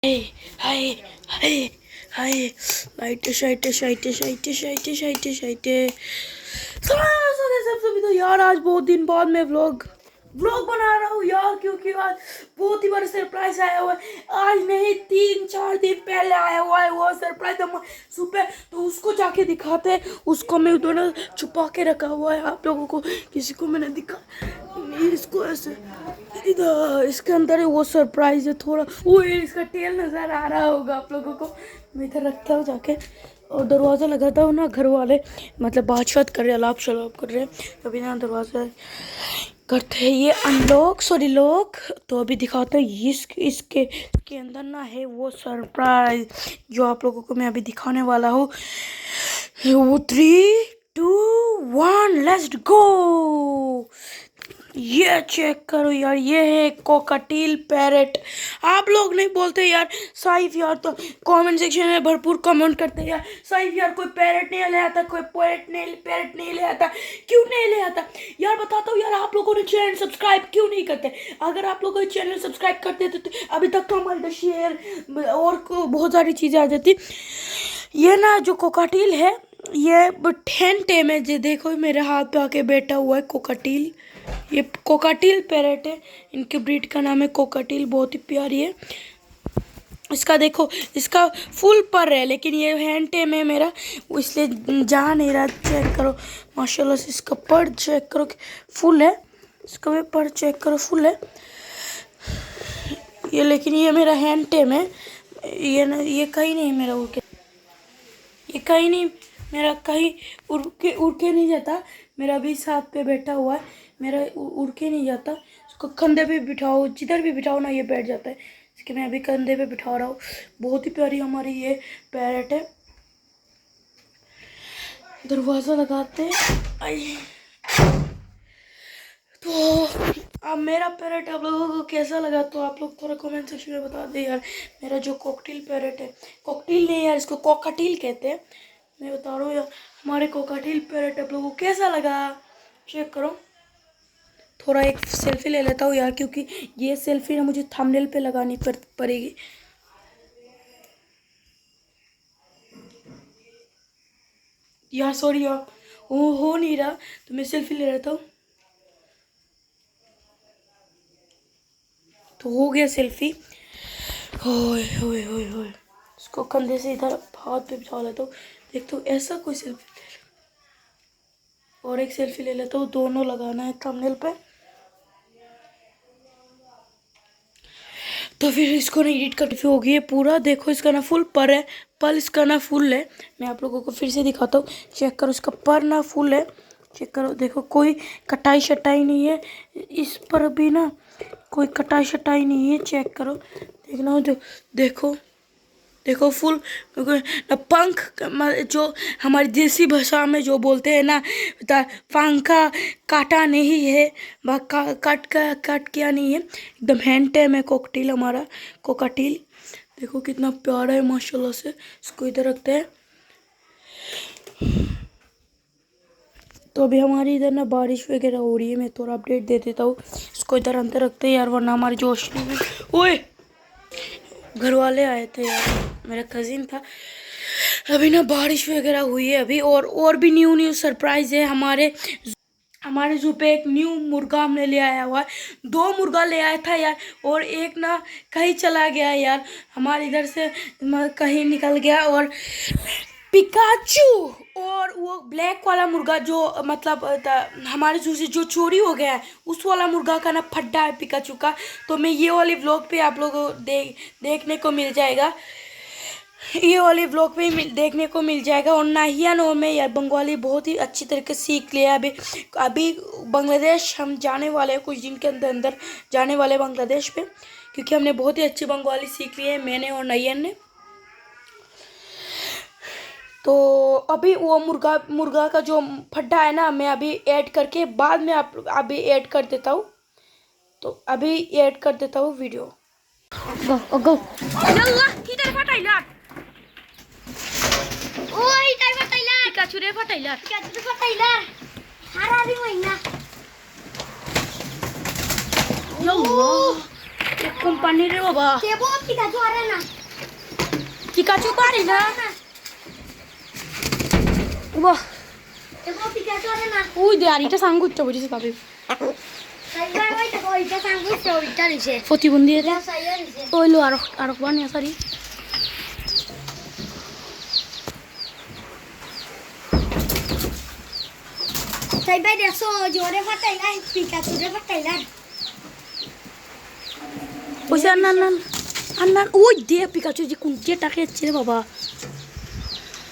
Hey, hey, hey, hey, लाइटे शाइटे शाइटे शाइटे शाइटे शाइटे शाइटे सभी तो यार आज बहुत दिन बाद मैं व्लॉग बना रहा हूँ यार, क्योंकि आज बहुत ही बड़ा सरप्राइज आया हुआ है। आज नहीं 3-4 दिन पहले आया हुआ है वो सरप्राइज। हम सुबह तो उसको जाके दिखाते हैं। उसको मैं दोनों छुपा के रखा हुआ है, आप लोगों को किसी को मैंने दिखा नहीं। इसको ऐसे इधर इसके अंदर है वो सरप्राइज है। थोड़ा वो इसका टेल नजर आ रहा होगा आप लोगों को। मैं इधर रखता हूँ जाके और दरवाज़ा लगाता हूँ ना। घर वाले मतलब बात कर रहे, अलाप शलाप कर रहे हैं, तभी ना दरवाज़ा करते हैं ये अनलॉक लॉक। तो अभी दिखाते हैं इसके अंदर ना है वो सरप्राइज जो आप लोगों को मैं अभी दिखाने वाला हूँ। वो 3, 2, 1 लेट्स गो। ये चेक करो यार, ये है कोकाटील पैरेट। आप लोग नहीं बोलते यार साइफ यार, तो कमेंट सेक्शन में भरपूर कमेंट करते हैं यार साइफ यार कोई पैरेट नहीं ले आता, कोई पैरेट नहीं ले आता। क्यों नहीं ले आता यार बताता हूँ यार। आप लोगों ने चैनल सब्सक्राइब क्यों नहीं करते? अगर आप लोग चैनल सब्सक्राइब करते तो अभी तक तो हमारे शेयर और बहुत सारी चीज़ें आ जाती। ये ना जो कोकाटील है ये 10 टेम है। जो देखो मेरे हाथ पे आके बैठा हुआ है कोकाटील। ये कोकाटील पैरेट है, इनके ब्रीड का नाम है कोकाटील। बहुत ही प्यारी है। इसका देखो इसका फुल पर है, लेकिन ये हैंड टेम है मेरा, इसलिए जा नहीं रहा। चेक करो माशाल्लाह से इसका पर चेक करो फुल है। इसका भी पर चेक करो फुल है ये, लेकिन ये मेरा हैंड टेम है। ये ना ये कहीं नहीं मेरा उड़ के, ये कहीं नहीं मेरा कहीं उड़ के नहीं जाता। मेरा भी साथ पे बैठा हुआ है, मेरा उड़ के नहीं जाता। उसको कंधे पे बिठाओ, जिधर भी बिठाओ ना ये बैठ जाता है। इसके मैं अभी कंधे पे बिठा रहा हूँ। बहुत ही प्यारी हमारी ये पैरेट है। दरवाज़ा लगाते हैं। तो अब मेरा पैरेट आप लोगों को कैसा लगा तो आप लोग थोड़ा कमेंट सेक्शन में बता दें यार। मेरा जो कोकटील पैरेट है, कोकटील नहीं यार इसको कोकाटील कहते हैं, मैं बता रहा हूँ यार। हमारे कोकाटील पैरेट आप लोगों को कैसा लगा चेक करो। थोड़ा एक सेल्फी ले लेता हूँ यार, क्योंकि ये सेल्फी ना मुझे थंबनेल पे लगानी पड़ेगी। यार सॉरी यार वो हो नहीं रहा, तो मैं सेल्फी ले लेता हूँ। तो हो गया सेल्फी। होए होए होए होए, इसको कंधे से इधर हाथ पे बिठा लेता हूँ। देखता हूँ ऐसा कोई सेल्फी ले ले। और एक सेल्फी ले लेता हूँ, दोनों लगाना है थंबनेल पे। तो फिर इसको ना एडिट करके हो गई है पूरा। देखो इसका ना फुल पर है, पर इसका ना फुल है। मैं आप लोगों को फिर से दिखाता हूँ, चेक करो इसका पर ना फुल है। चेक करो देखो कोई कटाई शटाई नहीं है इस पर भी ना, कोई कटाई शटाई नहीं है। चेक करो देखना जो देखो देखो फुल ना पंख जो हमारी देसी भाषा में जो बोलते हैं ना, पंखा काटा नहीं है, काट क्या नहीं है, एकदम हैंड टेम है कोकटील हमारा कोकाटील। देखो कितना प्यारा है माशाल्लाह से। इसको इधर रखते हैं। तो अभी हमारी इधर ना बारिश वगैरह हो रही है, मैं थोड़ा अपडेट दे देता हूँ। इसको इधर अंदर रखते हैं यार, वरना हमारी जोश नहीं। ओए घर वाले आए थे यार, मेरा कजिन था। अभी ना बारिश वगैरह हुई है अभी, और भी न्यू सरप्राइज है हमारे जू पे। एक न्यू मुर्गा हमने ले आया हुआ है। 2 मुर्गा ले आया था यार, और एक ना कहीं चला गया यार, हमारे इधर से कहीं निकल गया। और पिकाचू और वो ब्लैक वाला मुर्गा जो मतलब हमारे जू से जो चोरी हो गया है, उस वाला मुर्गा का ना फड्डा है पिकाचू का। तो मैं ये वाली व्लॉग पे आप लोगों को देखने को मिल जाएगा। ये वाली व्लॉग पे देखने को मिल जाएगा। और नाहिया नो में यार बंगाली बहुत ही अच्छी तरीके से सीख लिया। अभी बांग्लादेश हम जाने वाले हैं, कुछ दिन के अंदर जाने वाले बांग्लादेश पे, क्योंकि हमने बहुत ही अच्छी बंगाली सीख ली है, मैंने और नयन ने। तो अभी वो मुर्गा का जो फड्डा है ना, मैं अभी ऐड करके बाद में आप अभी ऐड कर देता हूँ। तो अभी ऐड कर देता हूँ वीडियो। गो ओय काय फटायला पिकाचू रे फटायला हारा भी महिना यल्ला ये कंपनी रे बाबा Tebo Pikachu ada na. Pikachu का रे ना वाह Tebo Pikachu ada na. उई दे यार इटा सांगू इटा बजे बाबे Saya mau teko ita sanggup so ita rise. Photo बंदी है Ya saya rise. ओए लो आरो बान या सारी Saya bayar so jore patai lah Pikachu de patai lah. ओसे अन्ना ओए दे पिकाचू जी कुंचे टाके अच्छे रे बाबा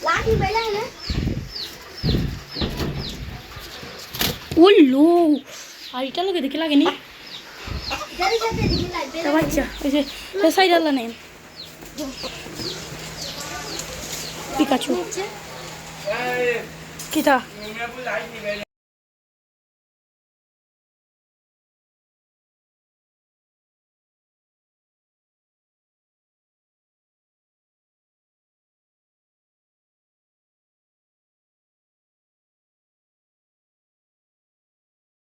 Lagi bela na. ओ लो आइटा लगे देखे लगे नहीं Dari saya dikit lah bela. तब अच्छा ऐसे ऐसा ही डालना नहीं पिकाचू किथा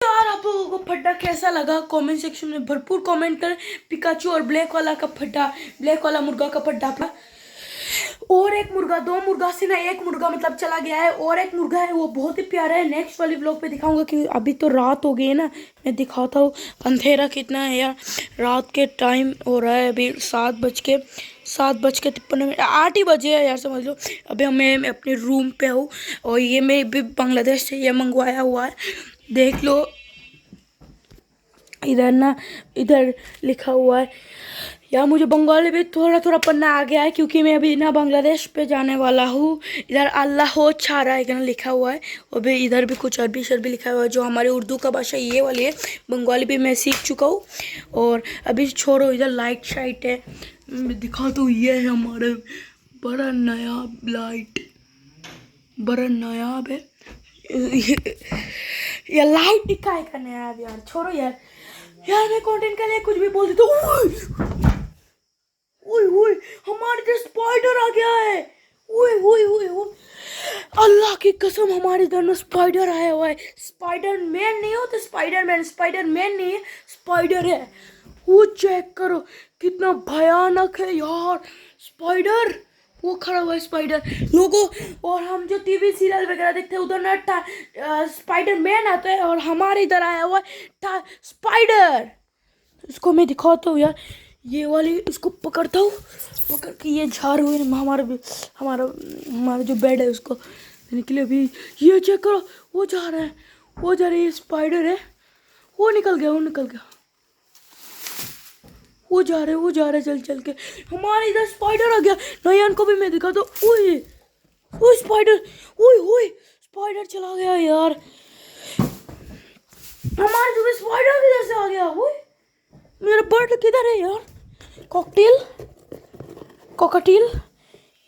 यार आप लोगों को फड्डा कैसा लगा कमेंट सेक्शन में भरपूर कमेंट करें पिकाचू और ब्लैक वाला का फड्डा ब्लैक वाला मुर्गा का फड्डा था और एक मुर्गा दो मुर्गा से ना एक मुर्गा मतलब चला गया है और एक मुर्गा है वो बहुत ही प्यारा है नेक्स्ट वाली व्लॉग पे दिखाऊंगा कि अभी तो रात हो गई है ना मैं दिखाता हूँ अंधेरा कितना है यार रात के टाइम हो रहा है अभी 7:53 8 ही बजे है यार समझ लो अभी मैं अपने रूम पे हूँ और ये मैं भी बांग्लादेश से ये मंगवाया हुआ है देख लो इधर ना इधर लिखा हुआ है यार मुझे बंगाली भी थोड़ा थोड़ा पढ़ना आ गया है क्योंकि मैं अभी ना बांग्लादेश पे जाने वाला हूँ इधर अल्लाह हो छारा है लिखा हुआ है और भी इधर भी कुछ अरबी शरबी लिखा हुआ है जो हमारी उर्दू का भाषा ये वाली है बंगाली भी मैं सीख चुका हूँ और अभी छोड़ो इधर लाइट शाइट है मैं दिखाता हूँ ये है हमारे बड़ा नया लाइट बड़ा नायाब है ये लाइट दिखाए का नायाब यार छोड़ो यार मैं कंटेंट के लिए कुछ भी बोल देता हूँ ओए हमारे इधर स्पाइडर आ गया है ओए अल्लाह की कसम हमारे इधर ना स्पाइडर आया हुआ है स्पाइडरमैन नहीं होता स्पाइडरमैन नहीं है स्पाइडर है वो चेक करो कितना भयानक है यार स्पाइडर वो खड़ा हुआ है स्पाइडर लोगों और हम जो टीवी सीरियल वगैरह देखते हैं उधर ना स्पाइडरमैन आता है और हमारे इधर आया हुआ है स्पाइडर इसको मैं दिखाता हूँ यार ये वाली इसको पकड़ता हूँ पकड़ के ये झाड़ हुए हमारा जो बेड है उसको निकले अभी ये चेक करो वो जा रहा है ये स्पाइडर है वो निकल गया वो जा रहा है चल के हमारे इधर स्पाइडर आ गया नयन को भी मैं दिखाता हूँ ओए स्पाइडर स्पाइडर चला गया यार हमारे जो स्पाइडर किधर से आ गया ओए मेरा बर्ड किधर है यार कोकाटील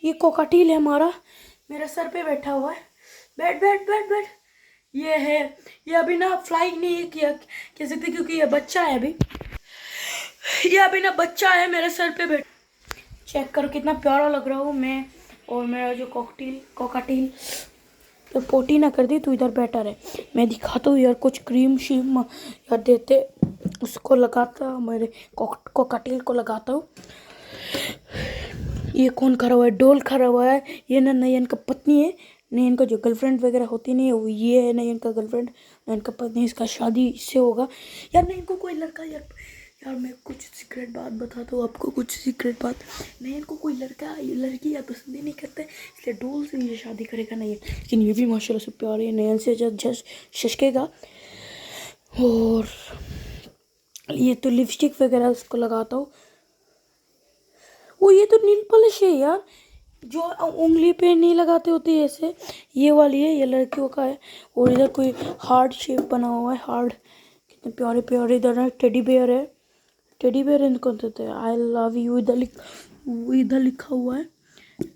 ये कोकाटील है हमारा मेरे सर पे बैठा हुआ है बैठ ये है ये अभी ना फ्लाई नहीं किया कह सकते क्योंकि ये बच्चा है ये अभी ना बच्चा है मेरे सर पे बैठ चेक करो कितना प्यारा लग रहा हूँ मैं और मेरा जो कोकाटील तो पोटी ना कर दी तो इधर बैठा रहे मैं दिखाता हूँ यार कुछ क्रीम शीम यार देते उसको लगाता मेरे कोकाटील को लगाता हूँ ये कौन खड़ा हुआ है डोल खड़ा हुआ है ये ना नयन का पत्नी है नयन का जो गर्लफ्रेंड वगैरह होती नहीं है वो ये है नयन का गर्लफ्रेंड नयन का पत्नी इसका शादी इससे होगा यार नयन को कोई लड़का यार मैं कुछ सीक्रेट बात बताता हूँ आपको कुछ सीक्रेट बात नयन को कोई लड़की यार पसंद ही नहीं करते इसलिए डोल से ये शादी करेगा नयन लेकिन ये भी माशाल्लाह से प्यार है नयन से जस्ट शशकेगा और ये तो लिपस्टिक वगैरह उसको लगाता हूँ वो ये तो नील पॉलिश है यार जो उंगली पे नहीं लगाते होते ऐसे ये वाली है ये लड़कियों का है और इधर कोई हार्ट शेप बना हुआ है हार्ट कितने प्यारे इधर टेडी बेयर इनको कहते हैं आई लव यू इधर लिखा हुआ है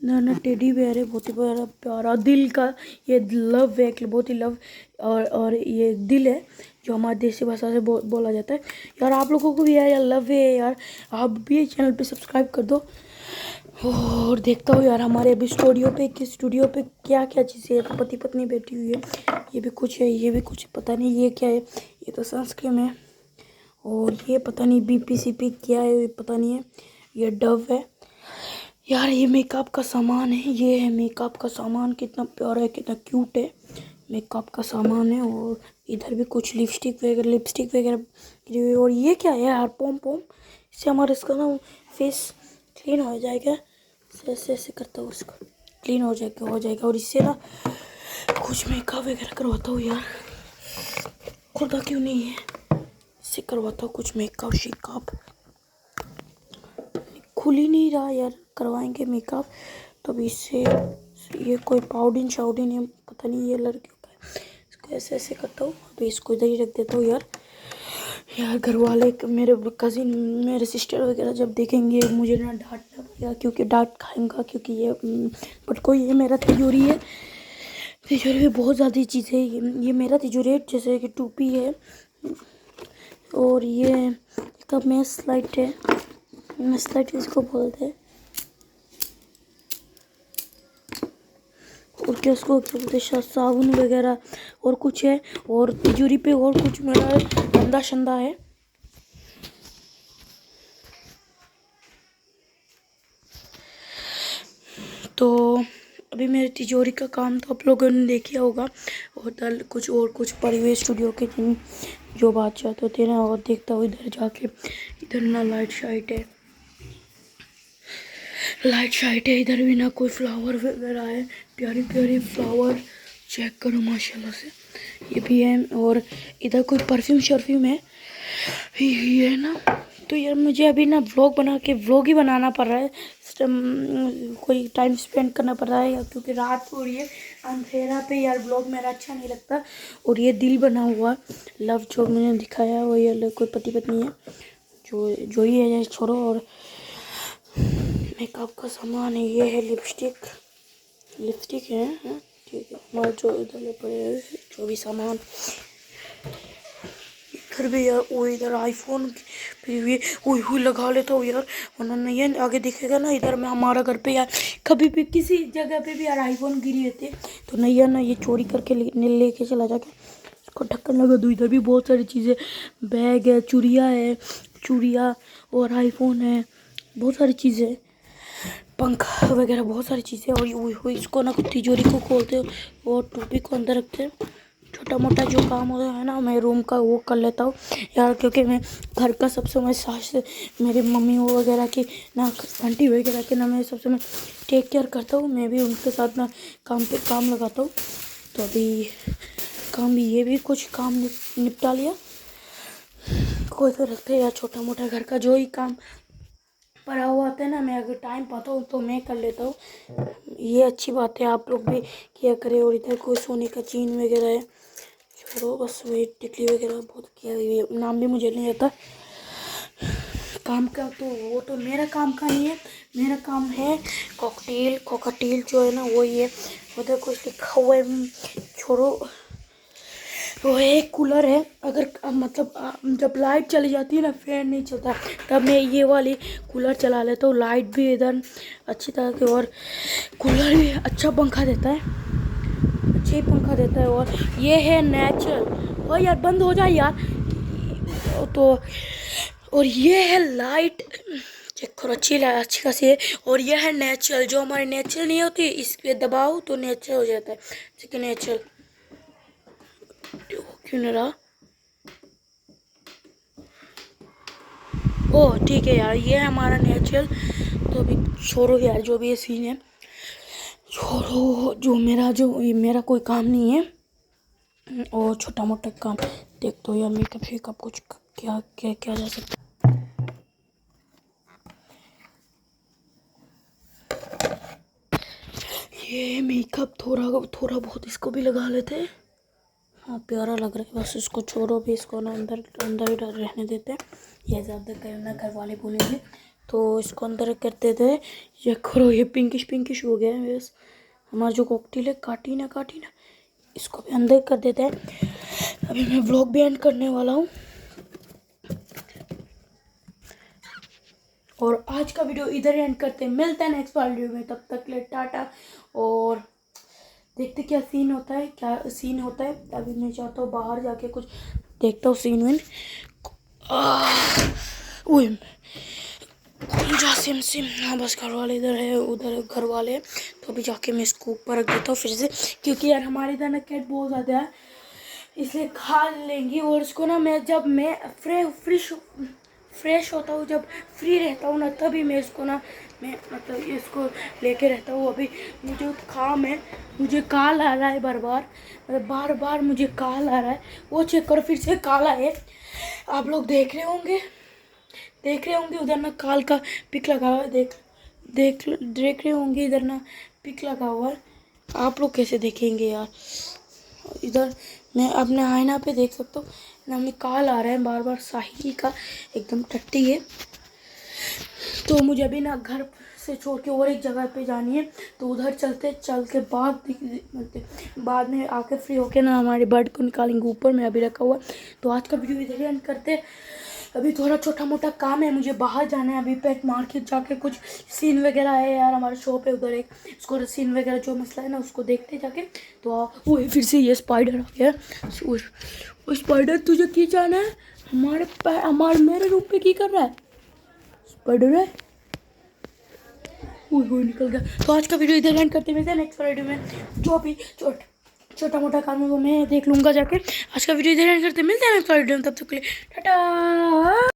ना टेडी बेयर है बहुत ही प्यारा दिल का ये लव है बहुत ही लव और ये दिल है जो हमारे देसी भाषा से बोला जाता है यार आप लोगों को भी यार लव है यार आप भी चैनल पे सब्सक्राइब कर दो और देखता हूँ यार हमारे अभी स्टूडियो पे क्या चीज़ें है पति पत्नी बैठी हुई है ये भी कुछ है ये भी कुछ पता नहीं ये क्या है ये तो संस्कृत में और ये पता नहीं BPCP क्या है, ये पता नहीं है। ये डव है यार। ये मेकअप का सामान है, ये है मेकअप का सामान। कितना प्यारा है, कितना क्यूट है। मेकअप का सामान है। और इधर भी कुछ लिपस्टिक वगैरह गिरी हुई है। और ये क्या है यार, पोम पोम। इससे हमारा इसका ना फेस क्लीन हो जाएगा। ऐसे ऐसे करता हूँ, उसका क्लीन हो जाएगा। और इससे ना कुछ मेकअप वगैरह करवाता हूँ यार। खुदा क्यों नहीं है, इससे करवाता हूँ कुछ मेकअप शेकअप। खुल ही नहीं रहा यार, करवाएंगे मेकअप तो अभी इससे। ये कोई पाउडिन है, पता नहीं ये लड़कियों का है। इसको ऐसे ऐसे करता हूँ। अभी इसको इधर ही रख देता हूँ यार। घर वाले मेरे कज़िन, मेरे सिस्टर वगैरह जब देखेंगे मुझे ना डांटना पड़ेगा, क्योंकि डांट खाऊंगा, क्योंकि ये बट कोई ये मेरा तिजोरी है। तिजोरी में बहुत ज़्यादा चीज़ें। ये मेरा तिजोरी है, जैसे कि टोपी है। और ये इसका मैस लाइट है, मैस लाइट इसको बोलते हैं। और क्या उसको बोलते हैं, साबुन वगैरह और कुछ है। और तिजोरी पे और कुछ मेरा गंदा शंदा है। तो अभी मेरे तिजोरी का काम तो आप लोगों ने देखा होगा। और कुछ परिवेश स्टूडियो के दिन जो बातचीत होती है ना, और देखता हूँ इधर जाके। इधर ना लाइट शाइट है। इधर भी ना कोई फ्लावर वगैरह है। प्यारी प्यारी फ्लावर चेक करो माशाल्लाह से, ये भी है। और इधर कोई परफ्यूम है ये है ना। तो यार मुझे अभी ना व्लॉग ही बनाना पड़ रहा है। कोई टाइम स्पेंड करना पड़ रहा है यार, क्योंकि रात हो रही है, अंधेरा पे यार व्लॉग मेरा अच्छा नहीं लगता। और ये दिल बना हुआ लव जो मैंने दिखाया वो ये कोई पति पत्नी है, जो ही है छोड़ो। और मेकअप का सामान है, ये है लिपस्टिक है। ठीक है, हमारे जो इधर पड़े हैं जो भी सामान। इधर भी यार, वो इधर आईफोन भी हुई लगा लेता हूँ यार, वरना नहीं है आगे दिखेगा ना। इधर में हमारा घर पे यार कभी भी किसी जगह पे भी यार आईफोन गिरी रहती है, तो नहीं है ना, ये चोरी करके लेके चला जाके इसको ढक्कन लगा दूँ। इधर भी बहुत सारी चीज़ें, बैग है, चूड़िया और आईफोन है, बहुत सारी चीज़ें, पंखा वगैरह, बहुत सारी चीज़ें। और वो इसको ना तिजोरी को खोलते और टोपी को अंदर रखते हैं। छोटा मोटा जो काम होता है ना, मैं रूम का वो कर लेता हूँ यार, क्योंकि मैं घर का सब समय सास मेरे मम्मी वगैरह की ना, आंटी वगैरह के ना मैं सब समय टेक केयर करता हूँ। मैं भी उनके साथ ना काम पे काम लगाता हूँ। तो अभी ये भी कुछ काम निपटा लिया। कोई तो रखते हैं यार छोटा मोटा घर का जो ही काम पड़ा हुआ आता है ना, मैं अगर टाइम पाता हूँ तो मैं कर लेता हूँ। ये अच्छी बात है, आप लोग भी किया करें। और इधर कोई सोने का चीन वगैरह है, छोड़ो बस। वही टिकली वगैरह बहुत किया, ये नाम भी मुझे नहीं आता काम का। तो वो तो मेरा काम का नहीं है, मेरा काम है कॉकटेल जो है ना, वो ही है। उधर कुछ लिखा हुआ है, छोड़ो। वो एक कूलर है, अगर मतलब जब लाइट चली जाती है ना, फैन नहीं चलता, तब मैं ये वाली कूलर चला लेता हूँ। लाइट भी इधर अच्छी तरह की, और कूलर भी अच्छा पंखा देता है, अच्छे पंखा देता है। और ये है नेचुरल। और यार बंद हो जाए यार। तो और ये है लाइट, चेक करो, अच्छी खासी है। और यह है नेचुरल, जो हमारी नेचुरल नहीं होती, इस पे दबाओ तो नेचुरल हो जाता है। जैसे नेचुरल क्यों नहीं रहा। ओह ठीक है यार, ये है हमारा नेचुरल। तो अभी छोड़ो यार, जो भी ये सीन है छोड़ो। ये मेरा कोई काम नहीं है। और छोटा मोटा काम देख दो यार, मेकअप शेकअप कुछ क्या क्या क्या जा सकता है। ये मेकअप थोड़ा बहुत इसको भी लगा लेते हैं। हाँ प्यारा लग रहा है, बस इसको छोड़ो भी, इसको ना अंदर ही रहने देते हैं। ये ज़्यादा करना घर वाले बोलेंगे, तो इसको अंदर करते थे। ये करो, ये पिंकिश हो गया है। बस हमारा जो कॉकटेल है, काटी ना इसको भी अंदर कर देते हैं। अभी मैं व्लॉग भी एंड करने वाला हूँ। और आज का वीडियो इधर ही एंड करते हैं, मिलते हैं नेक्स्ट वीडियो में। तब तक ले टाटा। और देखते क्या सीन होता है। अभी मैं चाहता हूँ बाहर जाके कुछ देखता हूँ सीन विन। ओए जा सिम सिम। हाँ बस घर वाले इधर है, उधर घर वाले हैं। तो अभी जाके मैं इसको ऊपर रख देता हूँ फिर से, क्योंकि यार हमारे इधर ना कैट बहुत ज़्यादा है, इसलिए खा लेंगी। और इसको ना मैं जब मैं फ्रेश होता हूँ, जब फ्री रहता हूँ ना, तभी मैं इसको ना मैं मतलब इसको लेके रहता हूँ। अभी मुझे काम है, मुझे कॉल आ रहा है बार बार, मतलब बार बार मुझे कॉल आ रहा है। वो चेक करो, फिर से कॉल है। आप लोग देख रहे होंगे उधर ना कॉल का पिक लगा हुआ है। देख रहे होंगे इधर ना पिक लगा हुआ है। आप लोग कैसे देखेंगे यार? इधर मैं अपने आईना पे देख सकता हूँ ना, हमें कॉल आ रहा है बार बार, साहिल का, एकदम टट्टी है। तो मुझे अभी ना घर से छोड़ के और एक जगह पे जानी है, तो उधर चल के बाद में आके फ्री होके ना हमारे बर्ड को निकालेंगे ऊपर में, अभी रखा हुआ। तो आज का वीडियो इधर एंड करते हैं। अभी थोड़ा छोटा मोटा काम है, मुझे बाहर जाना है अभी, पेट मार्केट जाके कुछ सीन वगैरह है यार, हमारे शॉप है उधर एक, उसको सीन वगैरह जो मसला है ना उसको देखते जाके। तो वो फिर से ये स्पाइडर आ गया। वो स्पाइडर तुझे की जाना है? हमारे मेरे रूम पे की कर रहा है स्पाइडर है? वो निकल गया। तो आज का वीडियो इधर एंड करते हैं, नेक्स्ट वीडियो में जो भी छोटा मोटा काम है वो मैं देख लूँगा जाके। आज का वीडियो इधर एंड करते हैं, मिलते हैं नेक्स्ट वीडियो में, तब तक के लिए टाटा।